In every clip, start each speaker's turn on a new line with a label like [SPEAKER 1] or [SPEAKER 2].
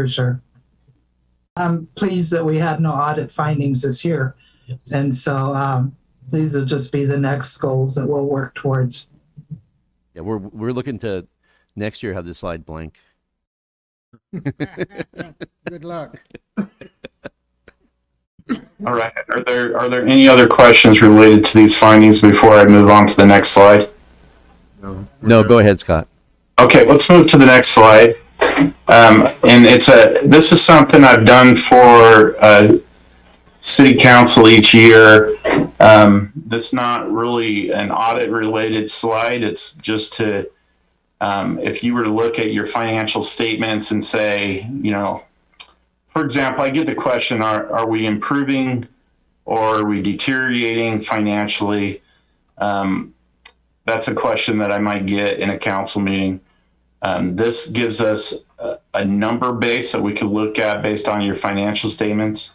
[SPEAKER 1] for sure. I'm pleased that we had no audit findings this year. And so these will just be the next goals that we'll work towards.
[SPEAKER 2] Yeah, we're looking to next year have this slide blank.
[SPEAKER 3] Good luck.
[SPEAKER 4] All right. Are there any other questions related to these findings before I move on to the next slide?
[SPEAKER 2] No, go ahead, Scott.
[SPEAKER 4] Okay, let's move to the next slide. And this is something I've done for City Council each year. This is not really an audit related slide. It's just to, if you were to look at your financial statements and say, you know, for example, I get the question, are we improving or are we deteriorating financially? That's a question that I might get in a council meeting. This gives us a number base that we could look at based on your financial statements.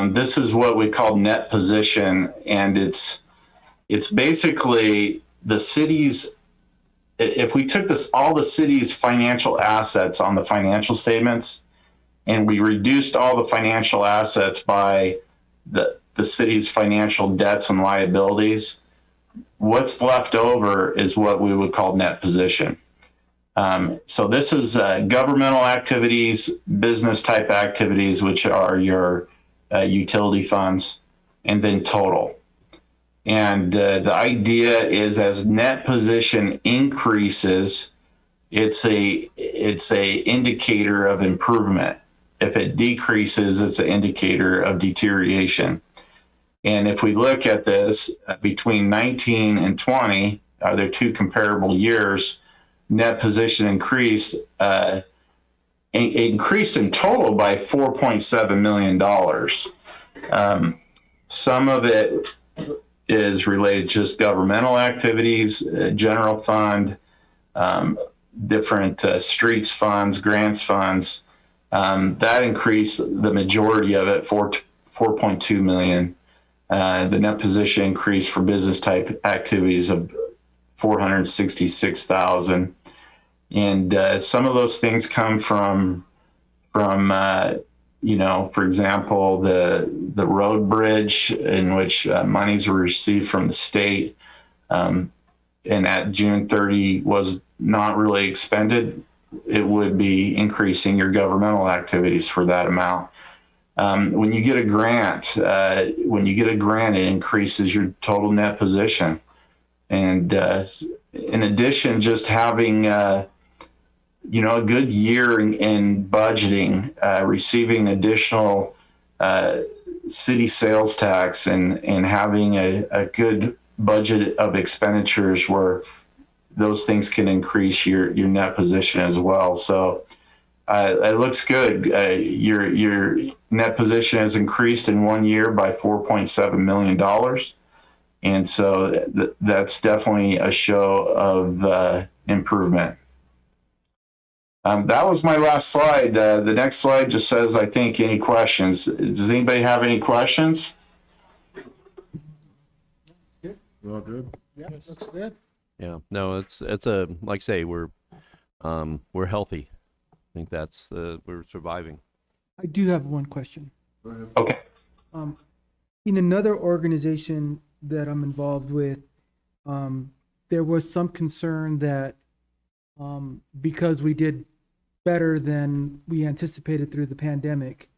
[SPEAKER 4] This is what we call net position, and it's basically the city's, if we took all the city's financial assets on the financial statements and we reduced all the financial assets by the city's financial debts and liabilities, what's left over is what we would call net position. So this is governmental activities, business type activities, which are your utility funds, and then total. And the idea is as net position increases, it's a indicator of improvement. If it decreases, it's an indicator of deterioration. And if we look at this between 19 and 20, they're two comparable years, net position increased in total by $4.7 million. Some of it is related to just governmental activities, general fund, different streets funds, grants funds. That increased the majority of it, 4.2 million. The net position increase for business type activities of 466,000. And some of those things come from you know, for example, the road bridge in which monies were received from the state, and at June 30 was not really expended. It would be increasing your governmental activities for that amount. When you get a grant, it increases your total net position. And in addition, just having you know, a good year in budgeting, receiving additional city sales tax, and having a good budget of expenditures where those things can increase your net position as well. So it looks good. Your net position has increased in 1 year by $4.7 million. And so that's definitely a show of improvement. That was my last slide. The next slide just says, I think, any questions. Does anybody have any questions?
[SPEAKER 3] We're all good. Yeah, that's good.
[SPEAKER 2] Yeah, no, it's a, like I say, we're healthy. I think that's we're surviving.
[SPEAKER 5] I do have one question.
[SPEAKER 4] Okay.
[SPEAKER 5] In another organization that I'm involved with, there was some concern that because we did better than we anticipated through the pandemic,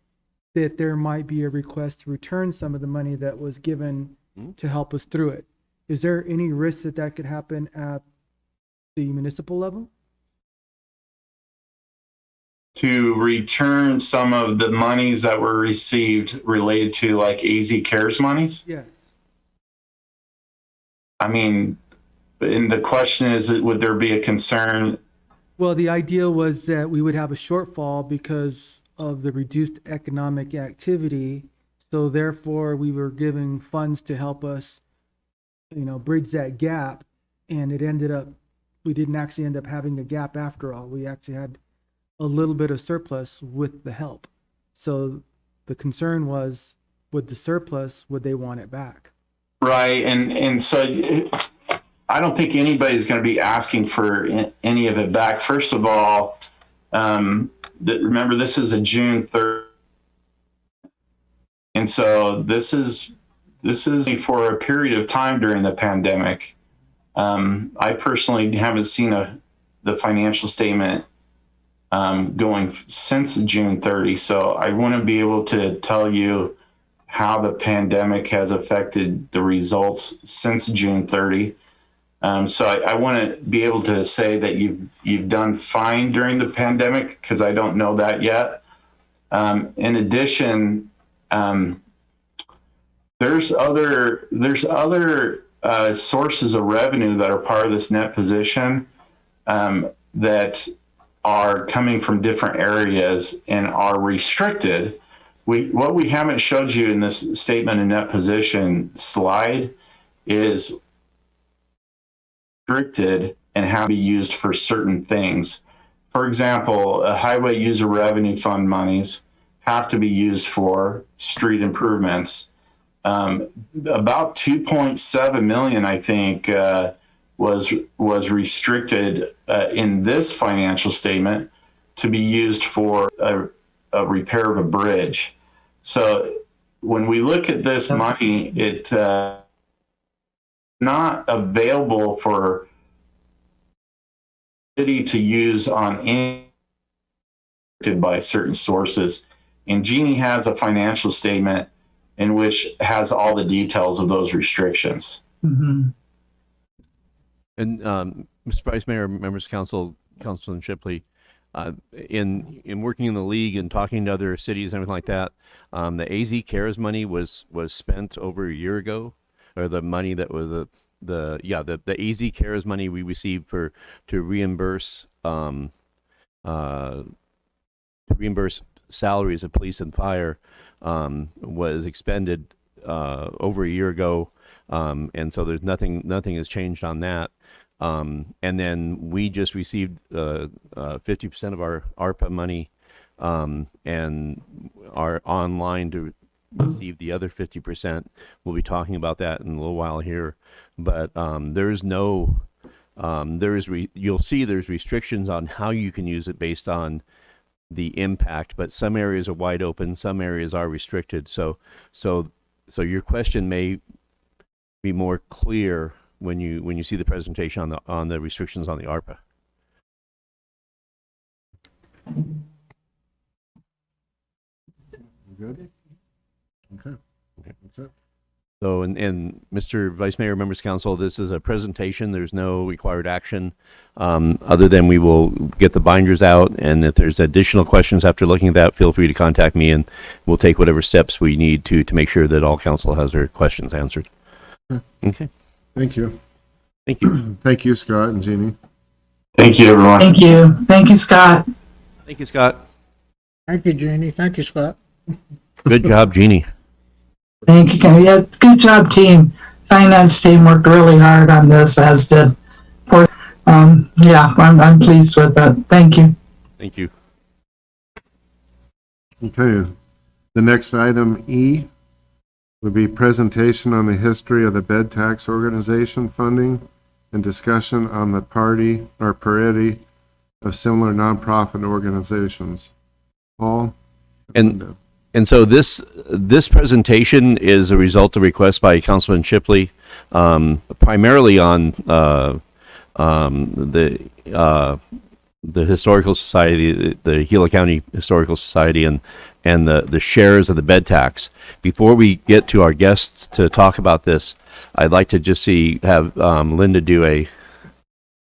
[SPEAKER 5] that there might be a request to return some of the money that was given to help us through it. Is there any risk that could happen at the municipal level?
[SPEAKER 4] To return some of the monies that were received related to like AZ CARES monies?
[SPEAKER 5] Yes.
[SPEAKER 4] I mean, and the question is, would there be a concern?
[SPEAKER 5] Well, the idea was that we would have a shortfall because of the reduced economic activity. So therefore, we were giving funds to help us, you know, bridge that gap. And it ended up, we didn't actually end up having a gap after all. We actually had a little bit of surplus with the help. So the concern was, with the surplus, would they want it back?
[SPEAKER 4] Right. And so I don't think anybody's going to be asking for any of it back. First of all, remember, this is a June 3rd. And so this is for a period of time during the pandemic. I personally haven't seen the financial statement going since June 30. So I want to be able to tell you how the pandemic has affected the results since June 30. So I want to be able to say that you've done fine during the pandemic, because I don't know that yet. In addition, there's other sources of revenue that are part of this net position that are coming from different areas and are restricted. What we haven't showed you in this statement in net position slide is restricted and how to be used for certain things. For example, highway user revenue fund monies have to be used for street improvements. About 2.7 million, I think, was restricted in this financial statement to be used for a repair of a bridge. So when we look at this money, it's not available for city to use on any by certain sources. And Jeannie has a financial statement in which has all the details of those restrictions.
[SPEAKER 1] Mm-hmm.
[SPEAKER 2] And Mr. Vice Mayor, members of council, Councilman Shipley, in working in the league and talking to other cities and everything like that, the AZ CARES money was spent over a year ago, or the money that was the AZ CARES money we received to reimburse salaries of police and fire was expended over a year ago, and so there's nothing has changed on that. And then we just received 50% of our ARPA money, and are online to receive the other 50%. We'll be talking about that in a little while here, but there's no you'll see there's restrictions on how you can use it based on the impact, but some areas are wide open, some areas are restricted. So your question may be more clear when you see the presentation on the restrictions on the ARPA.
[SPEAKER 3] Good? Okay. That's it.
[SPEAKER 2] So, and Mr. Vice Mayor, members of council, this is a presentation. There's no required action, other than we will get the binders out. And if there's additional questions after looking at that, feel free to contact me, and we'll take whatever steps we need to make sure that all council has their questions answered. Okay.
[SPEAKER 3] Thank you.
[SPEAKER 2] Thank you.
[SPEAKER 3] Thank you, Scott and Jeannie.
[SPEAKER 4] Thank you, everyone.
[SPEAKER 1] Thank you. Thank you, Scott.
[SPEAKER 2] Thank you, Scott.
[SPEAKER 3] Thank you, Jeannie. Thank you, Scott.
[SPEAKER 2] Good job, Jeannie.
[SPEAKER 1] Thank you, Kenny. Yeah, good job, team. Finance team worked really hard on this, as did. Yeah, I'm pleased with that. Thank you.
[SPEAKER 2] Thank you.
[SPEAKER 3] Okay. The next item, E, would be presentation on the history of the bed tax organization funding and discussion on the party or parity of similar nonprofit organizations. Paul?
[SPEAKER 2] And so this presentation is a result of request by Councilman Shipley, primarily on the Historical Society, the Gila County Historical Society, and the shares of the bed tax. Before we get to our guests to talk about this, I'd like to just have Linda do an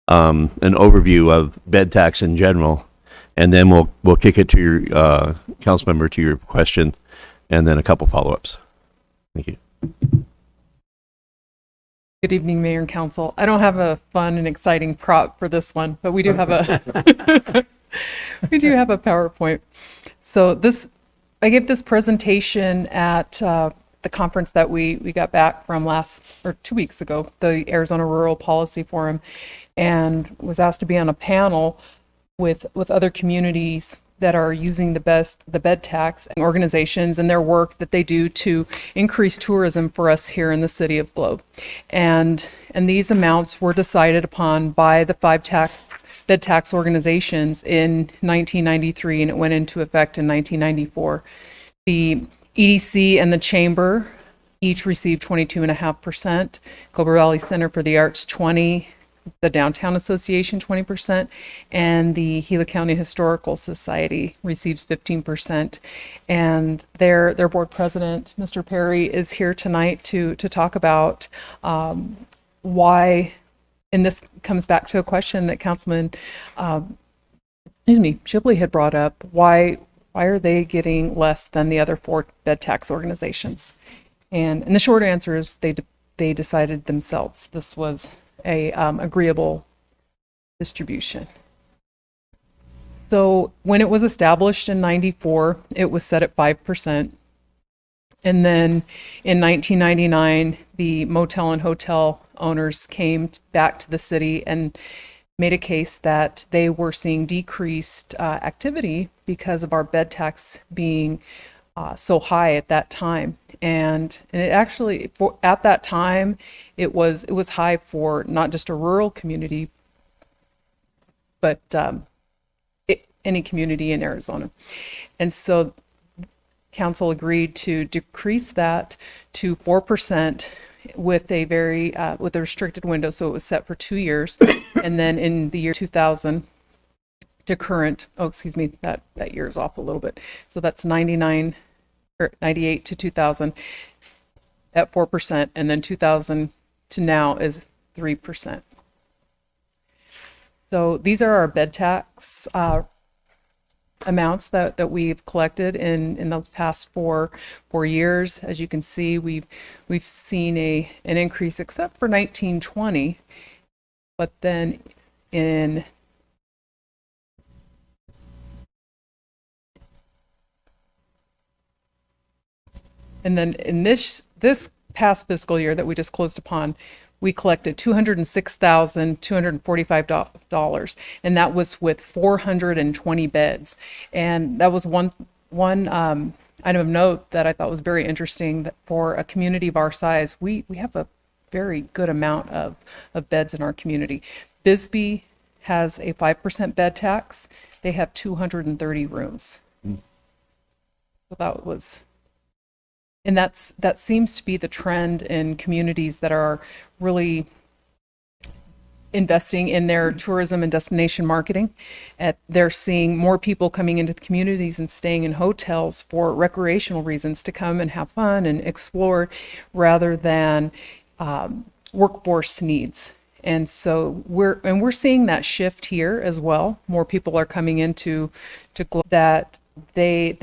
[SPEAKER 2] overview of bed tax in general. And then we'll kick it to your council member, to your question, and then a couple follow-ups. Thank you.
[SPEAKER 6] Good evening, Mayor and Council. I don't have a fun and exciting prop for this one, but we do have a we do have a PowerPoint. So I gave this presentation at the conference that we got back from 2 weeks ago, the Arizona Rural Policy Forum, and was asked to be on a panel with other communities that are using the bed tax and organizations and their work that they do to increase tourism for us here in the city of Globe. And these amounts were decided upon by the bed tax organizations in 1993, and it went into effect in 1994. The EDC and the Chamber each received 22.5%, Cobra Valley Center for the Arts 20%, the Downtown Association 20%, and the Gila County Historical Society receives 15%. And their board president, Mr. Perry, is here tonight to talk about why, and this comes back to a question that Councilman Shipley had brought up, why are they getting less than the other 4 bed tax organizations? And the short answer is they decided themselves. This was a agreeable distribution. So when it was established in 94, it was set at 5%. And then in 1999, the motel and hotel owners came back to the city and made a case that they were seeing decreased activity because of our bed tax being so high at that time. And it actually, at that time, it was high for not just a rural community, but any community in Arizona. And so council agreed to decrease that to 4% with a with a restricted window. So it was set for 2 years. And then in the year 2000 to current, that year is off a little bit. So that's 98 to 2000 at 4%, and then 2000 to now is 3%. So these are our bed tax amounts that we've collected in the past four years. As you can see, we've seen an increase except for 1920, but then in this past fiscal year that we just closed upon, we collected $206,245, and that was with 420 beds. And that was one item of note that I thought was very interesting, that for a community of our size, we have a very good amount of beds in our community. Bisbee has a 5% bed tax. They have 230 rooms. So that was... And that seems to be the trend in communities that are really investing in their tourism and destination marketing. They're seeing more people coming into the communities and staying in hotels for recreational reasons, to come and have fun and explore, rather than workforce needs. And so we're seeing that shift here as well. More people are coming into that they